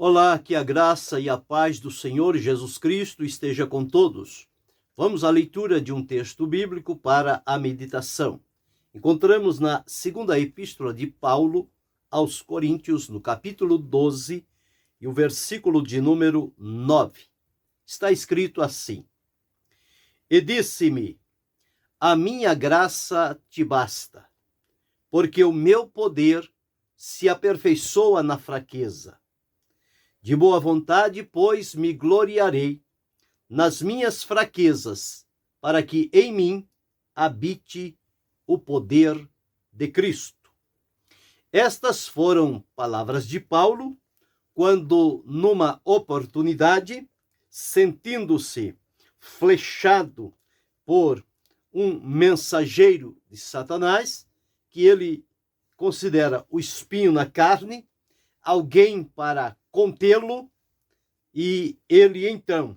Olá, que a graça e a paz do Senhor Jesus Cristo esteja com todos. Vamos à leitura de um texto bíblico para a meditação. Encontramos na segunda epístola de Paulo aos Coríntios, no capítulo 12, e o versículo de número 9. Está escrito assim: E disse-me, a minha graça te basta, porque o meu poder se aperfeiçoa na fraqueza. De boa vontade, pois, me gloriarei nas minhas fraquezas, para que em mim habite o poder de Cristo. Estas foram palavras de Paulo, quando, numa oportunidade, sentindo-se flechado por um mensageiro de Satanás, que ele considera o espinho na carne, alguém para contê-lo, e ele então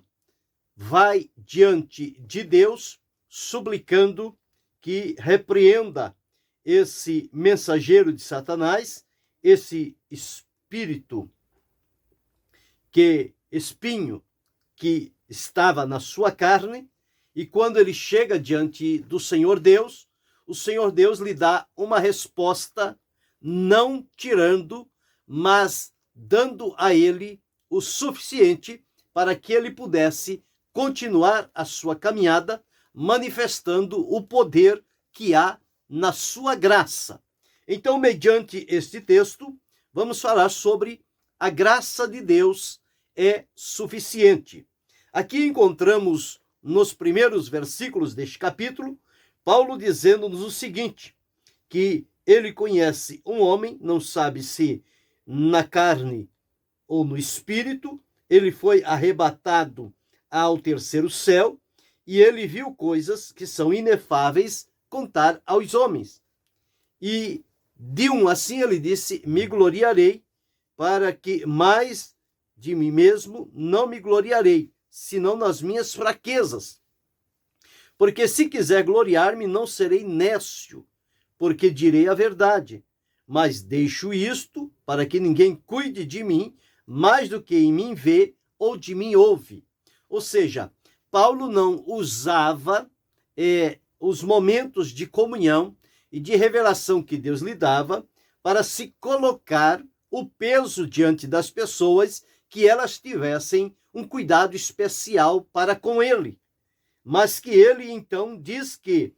vai diante de Deus suplicando que repreenda esse mensageiro de Satanás, esse espinho que estava na sua carne. E quando ele chega diante do Senhor Deus, o Senhor Deus lhe dá uma resposta, não tirando, mas dando a ele o suficiente para que ele pudesse continuar a sua caminhada, manifestando o poder que há na sua graça. Então, mediante este texto, vamos falar sobre a graça de Deus é suficiente. Aqui encontramos, nos primeiros versículos deste capítulo, Paulo dizendo-nos o seguinte, que ele conhece um homem, não sabe se na carne ou no espírito, ele foi arrebatado ao terceiro céu e ele viu coisas que são inefáveis contar aos homens. E de um assim ele disse, me gloriarei, para que mais de mim mesmo não me gloriarei, senão nas minhas fraquezas. Porque se quiser gloriar-me, não serei nécio, porque direi a verdade. Mas deixo isto para que ninguém cuide de mim mais do que em mim vê ou de mim ouve. Ou seja, Paulo não usava os momentos de comunhão e de revelação que Deus lhe dava para se colocar o peso diante das pessoas, que elas tivessem um cuidado especial para com ele. Mas que ele então diz que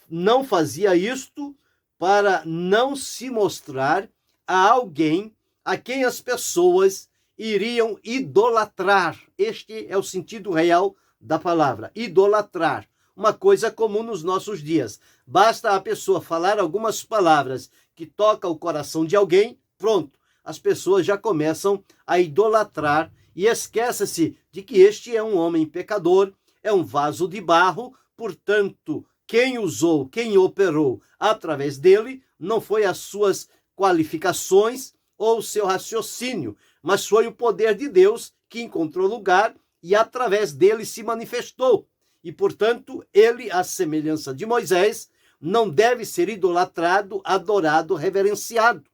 não fazia isto para não se mostrar a alguém a quem as pessoas iriam idolatrar. Este é o sentido real da palavra, idolatrar. Uma coisa comum nos nossos dias. Basta a pessoa falar algumas palavras que tocam o coração de alguém, pronto, as pessoas já começam a idolatrar e esquece-se de que este é um homem pecador, é um vaso de barro, portanto, quem usou, quem operou através dele, não foi as suas qualificações ou o seu raciocínio, mas foi o poder de Deus que encontrou lugar e através dele se manifestou. E, portanto, ele, à semelhança de Moisés, não deve ser idolatrado, adorado, reverenciado.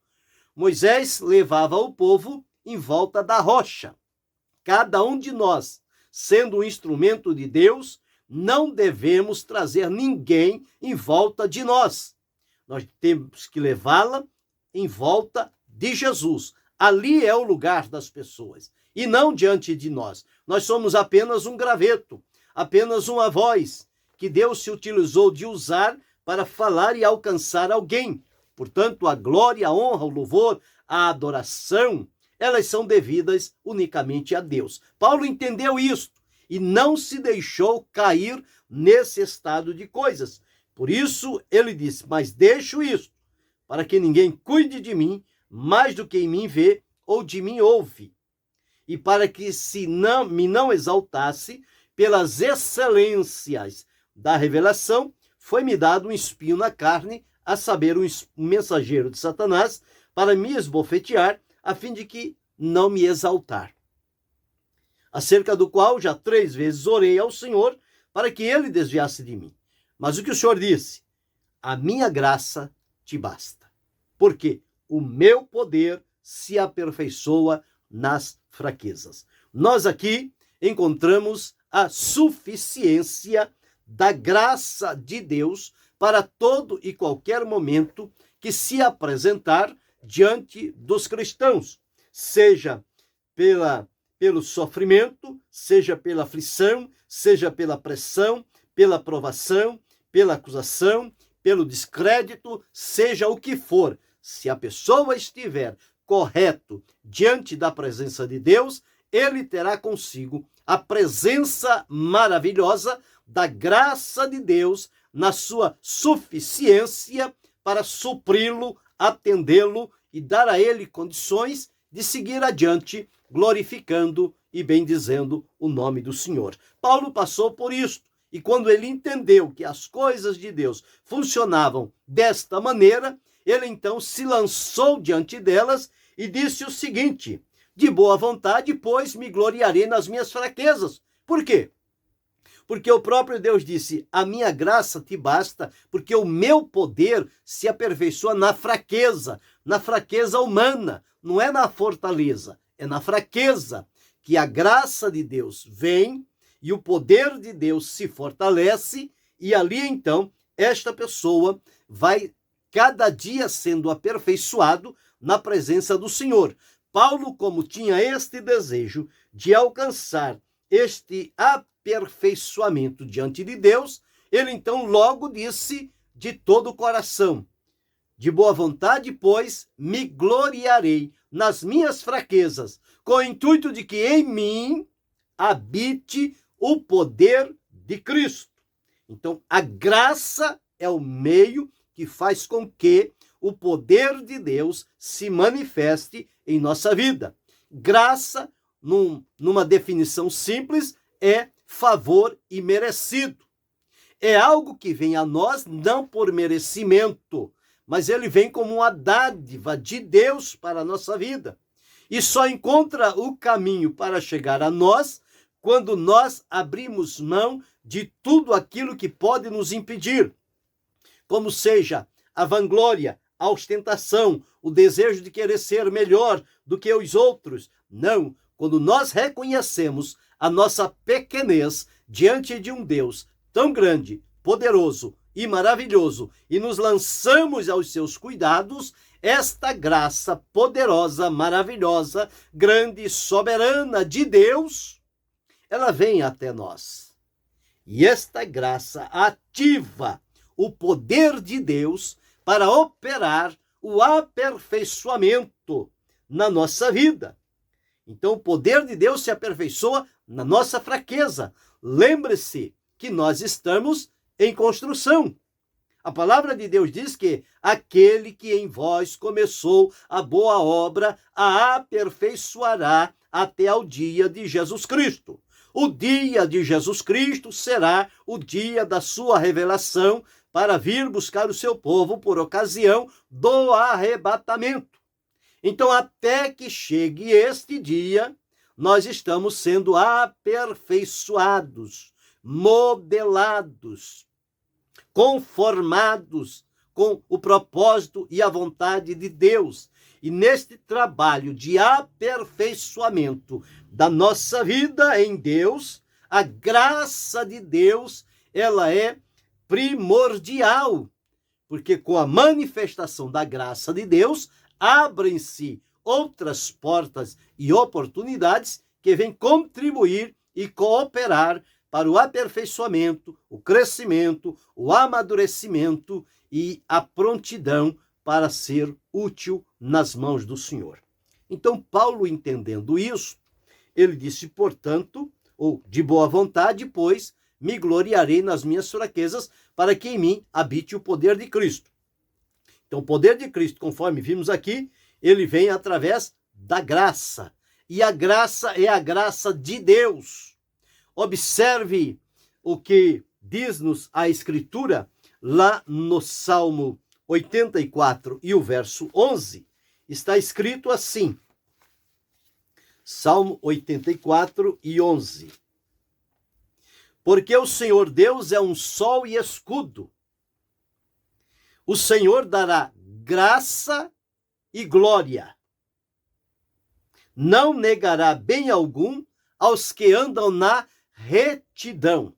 Moisés levava o povo em volta da rocha. Cada um de nós, sendo um instrumento de Deus, não devemos trazer ninguém em volta de nós. Nós temos que levá-la em volta de Jesus. Ali é o lugar das pessoas, e não diante de nós. Nós somos apenas um graveto, apenas uma voz que Deus se utilizou de usar para falar e alcançar alguém. Portanto, a glória, a honra, o louvor, a adoração, elas são devidas unicamente a Deus. Paulo entendeu isto e não se deixou cair nesse estado de coisas. Por isso, ele disse, mas deixo isto, para que ninguém cuide de mim mais do que em mim vê ou de mim ouve. E para que me não exaltasse pelas excelências da revelação, foi-me dado um espinho na carne, a saber, um mensageiro de Satanás, para me esbofetear, a fim de que não me exaltar. Acerca do qual já 3 vezes orei ao Senhor para que ele desviasse de mim. Mas o que o Senhor disse? A minha graça te basta, porque o meu poder se aperfeiçoa nas fraquezas. Nós aqui encontramos a suficiência da graça de Deus para todo e qualquer momento que se apresentar diante dos cristãos, seja pelo sofrimento, seja pela aflição, seja pela pressão, pela provação, pela acusação, pelo descrédito, seja o que for. Se a pessoa estiver correto diante da presença de Deus, ele terá consigo a presença maravilhosa da graça de Deus na sua suficiência para supri-lo, atendê-lo e dar a ele condições de seguir adiante, glorificando e bendizendo o nome do Senhor. Paulo passou por isto, e quando ele entendeu que as coisas de Deus funcionavam desta maneira, ele então se lançou diante delas e disse o seguinte: de boa vontade, pois, me gloriarei nas minhas fraquezas. Por quê? Porque o próprio Deus disse: a minha graça te basta, porque o meu poder se aperfeiçoa na fraqueza humana, não é na fortaleza, é na fraqueza que a graça de Deus vem e o poder de Deus se fortalece, e ali então esta pessoa vai cada dia sendo aperfeiçoado na presença do Senhor. Paulo, como tinha este desejo de alcançar este aperfeiçoamento diante de Deus, ele então logo disse de todo o coração: de boa vontade, pois, me gloriarei nas minhas fraquezas, com o intuito de que em mim habite o poder de Cristo. Então, a graça é o meio que faz com que o poder de Deus se manifeste em nossa vida. Graça, numa definição simples, é favor imerecido. É algo que vem a nós não por merecimento, mas ele vem como uma dádiva de Deus para a nossa vida. E só encontra o caminho para chegar a nós quando nós abrimos mão de tudo aquilo que pode nos impedir, como seja a vanglória, a ostentação, o desejo de querer ser melhor do que os outros. Não, quando nós reconhecemos a nossa pequenez diante de um Deus tão grande, poderoso e maravilhoso e nos lançamos aos seus cuidados, esta graça poderosa, maravilhosa, grande e soberana de Deus, ela vem até nós. E esta graça ativa o poder de Deus para operar o aperfeiçoamento na nossa vida. Então, o poder de Deus se aperfeiçoa na nossa fraqueza. Lembre-se que nós estamos em construção. A palavra de Deus diz que aquele que em vós começou a boa obra a aperfeiçoará até ao dia de Jesus Cristo. O dia de Jesus Cristo será o dia da sua revelação para vir buscar o seu povo por ocasião do arrebatamento. Então, até que chegue este dia, nós estamos sendo aperfeiçoados, modelados, conformados com o propósito e a vontade de Deus. E neste trabalho de aperfeiçoamento da nossa vida em Deus, a graça de Deus, ela é primordial, porque com a manifestação da graça de Deus, abrem-se outras portas e oportunidades que vêm contribuir e cooperar para o aperfeiçoamento, o crescimento, o amadurecimento e a prontidão para ser útil nas mãos do Senhor. Então, Paulo, entendendo isso, ele disse, portanto, ou de boa vontade, pois, me gloriarei nas minhas fraquezas, para que em mim habite o poder de Cristo. Então, o poder de Cristo, conforme vimos aqui, ele vem através da graça. E a graça é a graça de Deus. Observe o que diz-nos a Escritura lá no Salmo 84 e o verso 11. Está escrito assim. Salmo 84 e 11. Porque o Senhor Deus é um sol e escudo. O Senhor dará graça e glória. não negará bem algum aos que andam na retidão.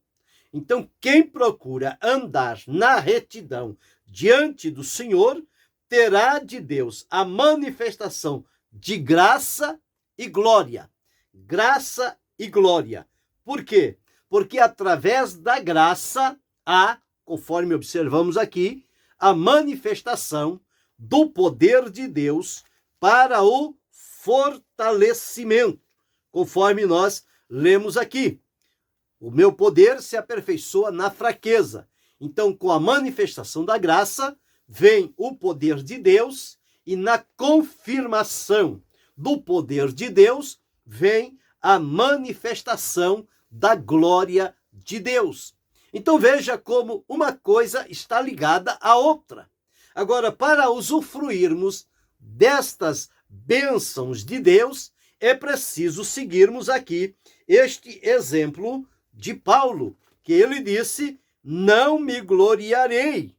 Então, quem procura andar na retidão diante do Senhor, terá de Deus a manifestação de graça e glória. Graça e glória. Por quê? Porque através da graça há, conforme observamos aqui, a manifestação do poder de Deus para o fortalecimento, conforme nós lemos aqui. O meu poder se aperfeiçoa na fraqueza. Então, com a manifestação da graça, vem o poder de Deus, e na confirmação do poder de Deus, vem a manifestação da glória de Deus. Então, veja como uma coisa está ligada à outra. Agora, para usufruirmos destas bênçãos de Deus, é preciso seguirmos aqui este exemplo de Paulo, que ele disse: não me gloriarei,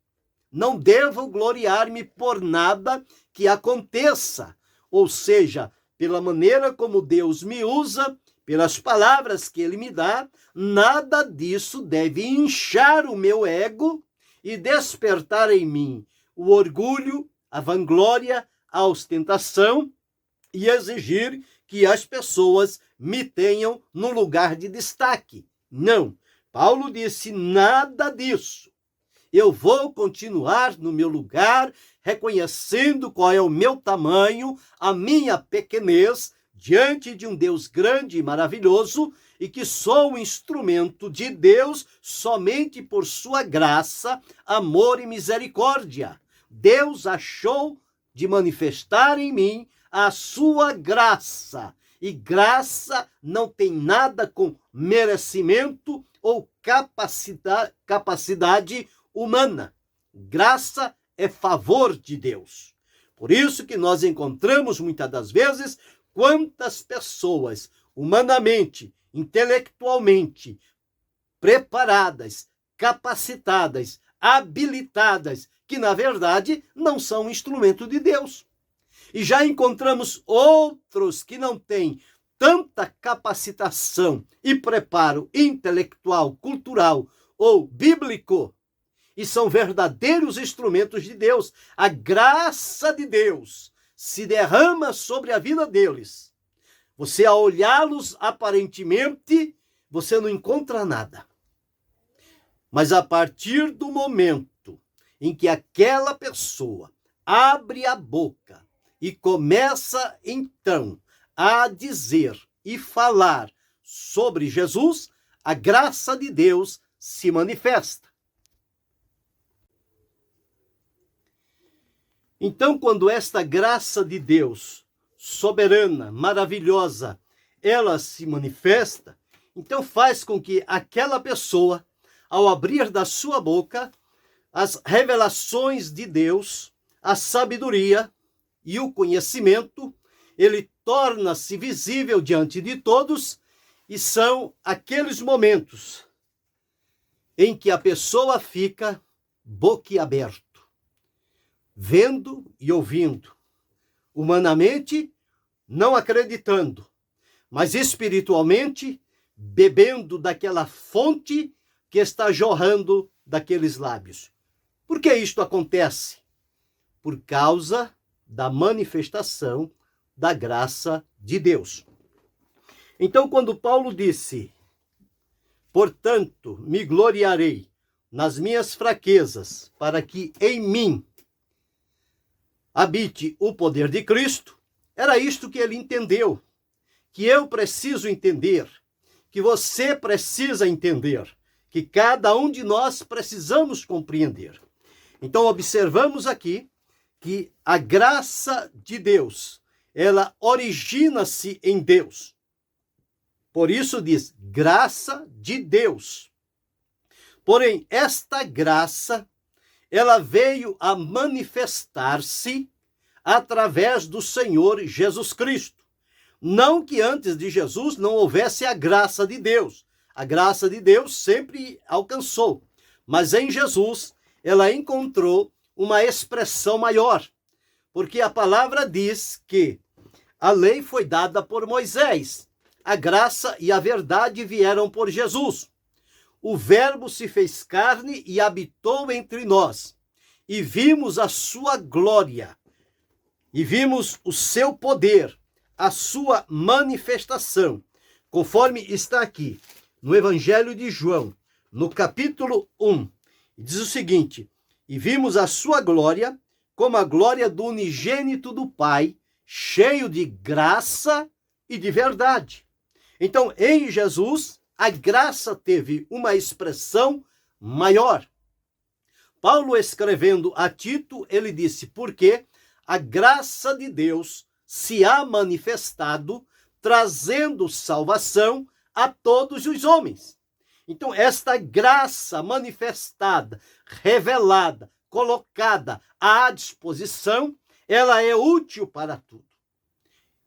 não devo gloriar-me por nada que aconteça. Ou seja, pela maneira como Deus me usa, pelas palavras que ele me dá, nada disso deve inchar o meu ego e despertar em mim o orgulho, a vanglória, a ostentação e exigir que as pessoas me tenham no lugar de destaque. Não. Paulo disse: nada disso. Eu vou continuar no meu lugar, reconhecendo qual é o meu tamanho, a minha pequenez, diante de um Deus grande e maravilhoso, e que sou um instrumento de Deus somente por sua graça, amor e misericórdia. Deus achou de manifestar em mim a sua graça. E graça não tem nada com merecimento ou capacidade humana. Graça é favor de Deus. Por isso que nós encontramos muitas das vezes quantas pessoas humanamente, intelectualmente preparadas, capacitadas, habilitadas, que na verdade não são um instrumento de Deus. E já encontramos outros que não têm tanta capacitação e preparo intelectual, cultural ou bíblico, e são verdadeiros instrumentos de Deus. A graça de Deus se derrama sobre a vida deles. Você, ao olhá-los, aparentemente, você não encontra nada. Mas a partir do momento em que aquela pessoa abre a boca e começa, então, a dizer e falar sobre Jesus, a graça de Deus se manifesta. Então, quando esta graça de Deus, soberana, maravilhosa, ela se manifesta, então faz com que aquela pessoa, ao abrir da sua boca, as revelações de Deus, a sabedoria e o conhecimento, ele torna-se visível diante de todos, e são aqueles momentos em que a pessoa fica boquiaberto, vendo e ouvindo, humanamente não acreditando, mas espiritualmente bebendo daquela fonte que está jorrando daqueles lábios. Por que isto acontece? Por causa da manifestação da graça de Deus. Então, quando Paulo disse: portanto, me gloriarei nas minhas fraquezas, para que em mim habite o poder de Cristo, era isto que ele entendeu, que eu preciso entender, que você precisa entender, que cada um de nós precisamos compreender. Então, observamos aqui que a graça de Deus, ela origina-se em Deus. Por isso diz, graça de Deus. Porém, esta graça, ela veio a manifestar-se através do Senhor Jesus Cristo. Não que antes de Jesus não houvesse a graça de Deus. A graça de Deus sempre alcançou. Mas em Jesus, ela encontrou uma expressão maior. Porque a palavra diz que A lei foi dada por Moisés. A graça e a verdade vieram por Jesus. O Verbo se fez carne e habitou entre nós. E vimos a sua glória. E vimos o seu poder, a sua manifestação. Conforme está aqui no Evangelho de João, no capítulo 1. Diz o seguinte: e vimos a sua glória, como a glória do unigênito do Pai, cheio de graça e de verdade. Então, em Jesus, a graça teve uma expressão maior. Paulo, escrevendo a Tito, ele disse: porque a graça de Deus se há manifestado, trazendo salvação a todos os homens. Então, esta graça manifestada, revelada, colocada à disposição, ela é útil para tudo.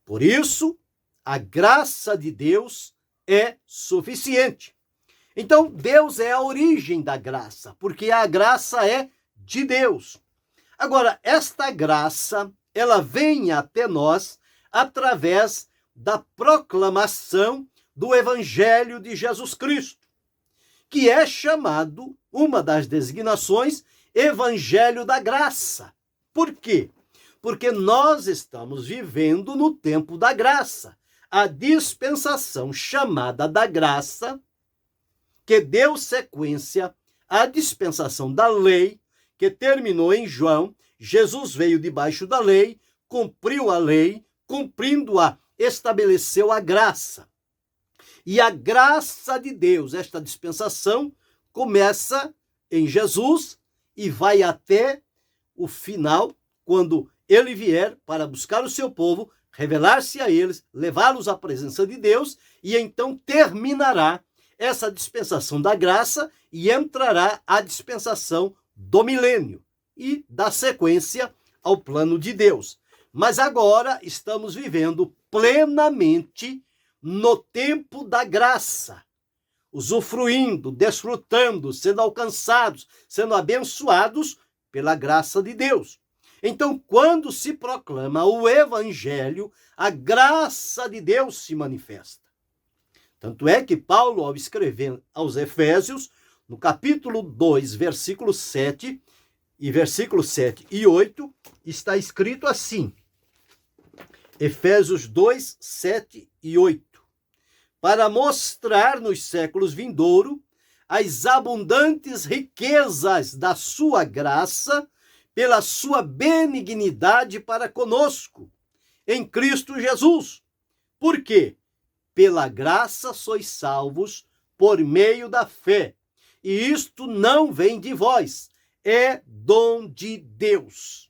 Por isso, a graça de Deus é suficiente. Então, Deus é a origem da graça, porque a graça é de Deus. Agora, esta graça, ela vem até nós através da proclamação do Evangelho de Jesus Cristo, que é chamado, uma das designações, Evangelho da Graça. Por quê? Porque nós estamos vivendo no tempo da graça. A dispensação chamada da graça, que deu sequência à dispensação da lei, que terminou em João. Jesus veio debaixo da lei, cumpriu a lei, cumprindo-a, estabeleceu a graça. E a graça de Deus, esta dispensação, começa em Jesus e vai até o final, quando ele vier para buscar o seu povo, revelar-se a eles, levá-los à presença de Deus, e então terminará essa dispensação da graça e entrará a dispensação do milênio e da sequência ao plano de Deus. Mas agora estamos vivendo plenamente no tempo da graça, usufruindo, desfrutando, sendo alcançados, sendo abençoados pela graça de Deus. Então, quando se proclama o Evangelho, a graça de Deus se manifesta. Tanto é que Paulo, ao escrever aos Efésios, no capítulo 2, versículo 7 e 8, está escrito assim: Efésios 2, 7 e 8. Para mostrar nos séculos vindouros as abundantes riquezas da sua graça, pela sua benignidade para conosco, em Cristo Jesus. Por quê? Pela graça sois salvos por meio da fé. E isto não vem de vós, é dom de Deus.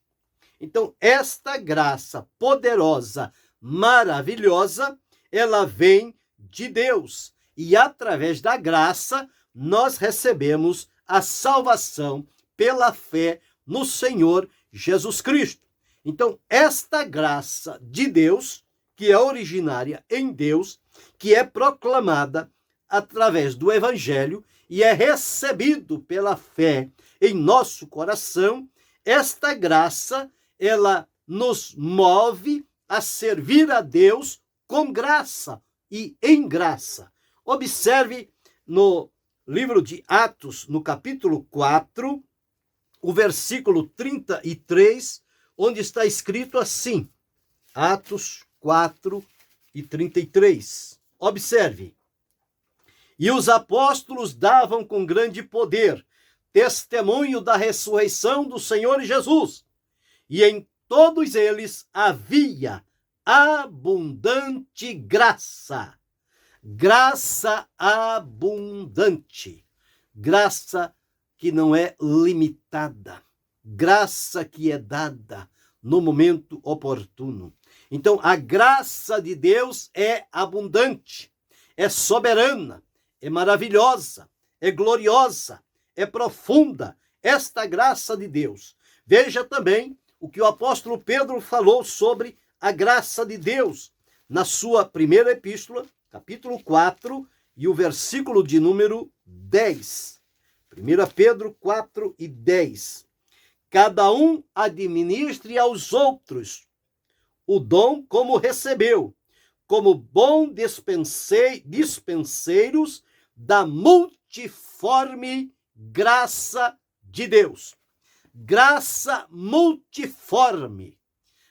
Então, esta graça poderosa, maravilhosa, ela vem de Deus. E através da graça, nós recebemos a salvação pela fé no Senhor Jesus Cristo. Então, esta graça de Deus, que é originária em Deus, que é proclamada através do Evangelho e é recebido pela fé em nosso coração, esta graça, ela nos move a servir a Deus com graça e em graça. Observe no livro de Atos, no capítulo 4, o versículo 33, onde está escrito assim, Atos 4 e 33. Observe. E os apóstolos davam com grande poder testemunho da ressurreição do Senhor Jesus, e em todos eles havia abundante graça. Graça abundante. Graça que não é limitada. Graça que é dada no momento oportuno. Então, a graça de Deus é abundante, é soberana, é maravilhosa, é gloriosa, é profunda. Esta graça de Deus. Veja também o que o apóstolo Pedro falou sobre a graça de Deus na sua primeira epístola, capítulo 4, e o versículo de número 10. 1 Pedro 4 e 10. Cada um administre aos outros o dom como recebeu, como bom dispenseiros da multiforme graça de Deus. Graça multiforme.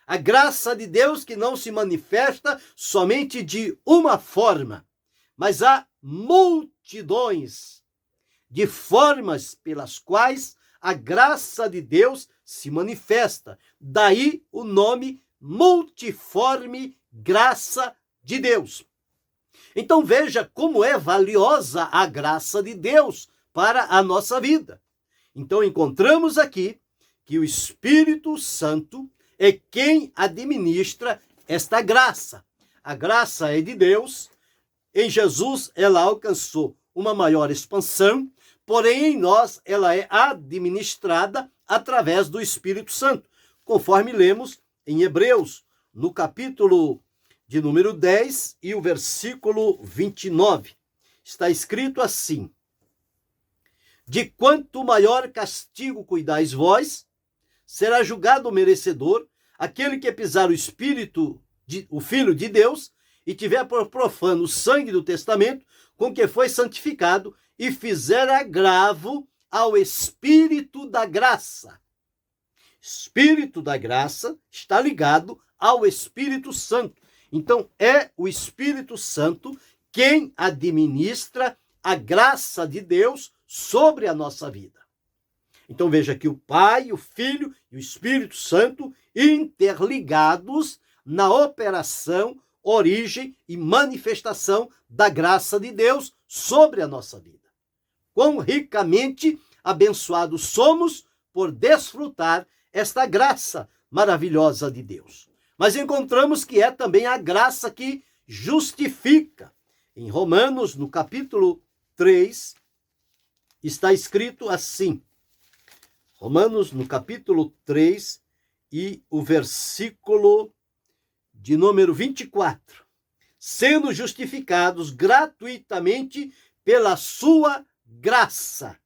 A graça de Deus que não se manifesta somente de uma forma, mas há multidões de formas pelas quais a graça de Deus se manifesta. Daí o nome multiforme graça de Deus. Então veja como é valiosa a graça de Deus para a nossa vida. Então encontramos aqui que o Espírito Santo é quem administra esta graça. A graça é de Deus. Em Jesus ela alcançou uma maior expansão, porém em nós ela é administrada através do Espírito Santo, conforme lemos em Hebreus, no capítulo de número 10 e o versículo 29. Está escrito assim: de quanto maior castigo cuidais vós, será julgado merecedor aquele que pisar o Filho de Deus e tiver por profano o sangue do testamento com que foi santificado e fizer agravo ao Espírito da graça. Espírito da graça está ligado ao Espírito Santo. Então, é o Espírito Santo quem administra a graça de Deus sobre a nossa vida. Então, veja que o Pai, o Filho e o Espírito Santo interligados na operação, origem e manifestação da graça de Deus sobre a nossa vida. Quão ricamente abençoados somos por desfrutar esta graça maravilhosa de Deus. Mas encontramos que é também a graça que justifica. Em Romanos, no capítulo 3, está escrito assim. Romanos, no capítulo 3 e o versículo de número 24. Sendo justificados gratuitamente pela sua graça,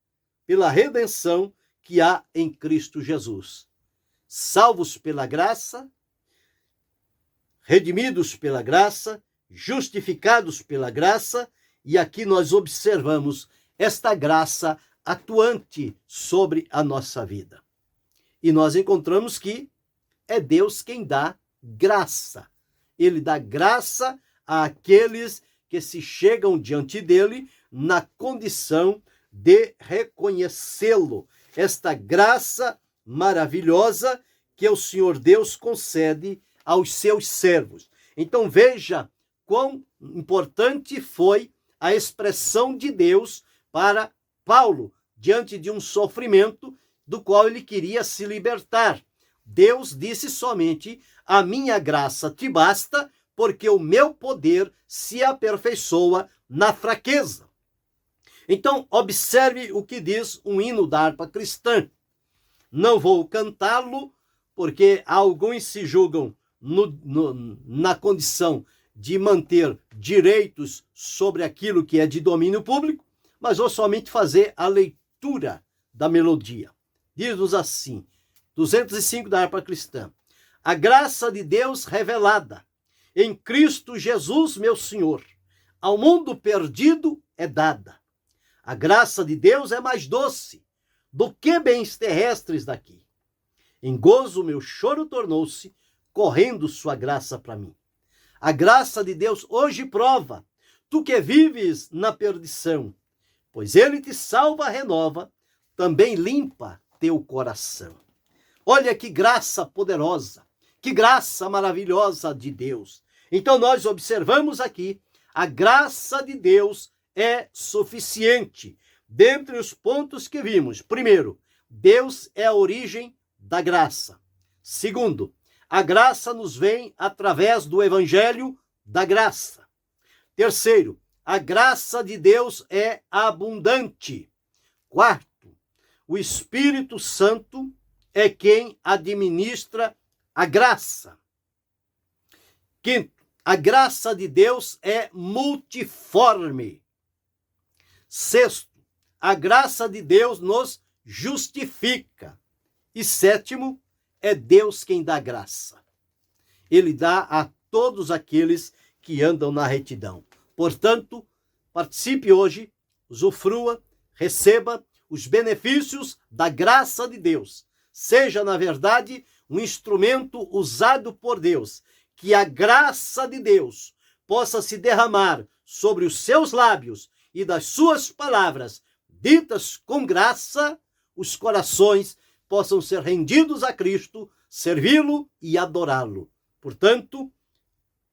pela redenção que há em Cristo Jesus. Salvos pela graça, redimidos pela graça, justificados pela graça, e aqui nós observamos esta graça atuante sobre a nossa vida. E nós encontramos que é Deus quem dá graça. Ele dá graça àqueles que se chegam diante dele na condição de reconhecê-lo. Esta graça maravilhosa que o Senhor Deus concede aos seus servos. Então veja quão importante foi a expressão de Deus para Paulo, diante de um sofrimento do qual ele queria se libertar. Deus disse somente: a minha graça te basta, porque o meu poder se aperfeiçoa na fraqueza. Então, observe o que diz um hino da harpa cristã. Não vou cantá-lo, porque alguns se julgam na condição de manter direitos sobre aquilo que é de domínio público, mas vou somente fazer a leitura da melodia. Diz-nos assim, 205 da harpa cristã. A graça de Deus revelada em Cristo Jesus, meu Senhor, ao mundo perdido é dada. A graça de Deus é mais doce do que bens terrestres daqui. Em gozo meu choro tornou-se, correndo sua graça para mim. A graça de Deus hoje prova, tu que vives na perdição, pois ele te salva, renova, também limpa teu coração. Olha que graça poderosa, que graça maravilhosa de Deus. Então nós observamos aqui, a graça de Deus é suficiente. Dentre os pontos que vimos, primeiro, Deus é a origem da graça. Segundo, a graça nos vem através do evangelho da graça. Terceiro, a graça de Deus é abundante. Quarto, o Espírito Santo é quem administra a graça. Quinto, a graça de Deus é multiforme. Sexto, a graça de Deus nos justifica. E sétimo, é Deus quem dá graça. ele dá a todos aqueles que andam na retidão. Portanto, participe hoje, usufrua, receba os benefícios da graça de Deus. Seja, na verdade, um instrumento usado por Deus. Que a graça de Deus possa se derramar sobre os seus lábios e das suas palavras, ditas com graça, os corações possam ser rendidos a Cristo, servi-lo e adorá-lo. Portanto,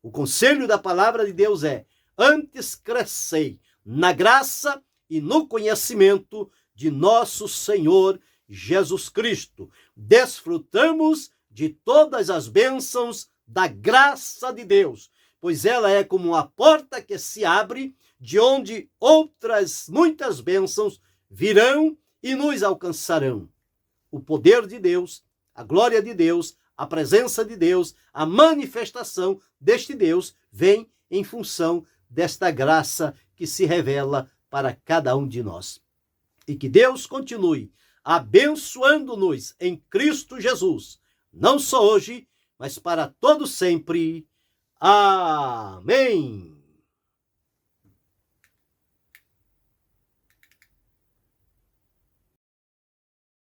o conselho da palavra de Deus é: antes crescei na graça e no conhecimento de nosso Senhor Jesus Cristo. Desfrutamos de todas as bênçãos da graça de Deus, pois ela é como uma porta que se abre, de onde outras muitas bênçãos virão e nos alcançarão. O poder de Deus, a glória de Deus, a presença de Deus, a manifestação deste Deus vem em função desta graça que se revela para cada um de nós. E que Deus continue abençoando-nos em Cristo Jesus, não só hoje, mas para todo sempre. Amém.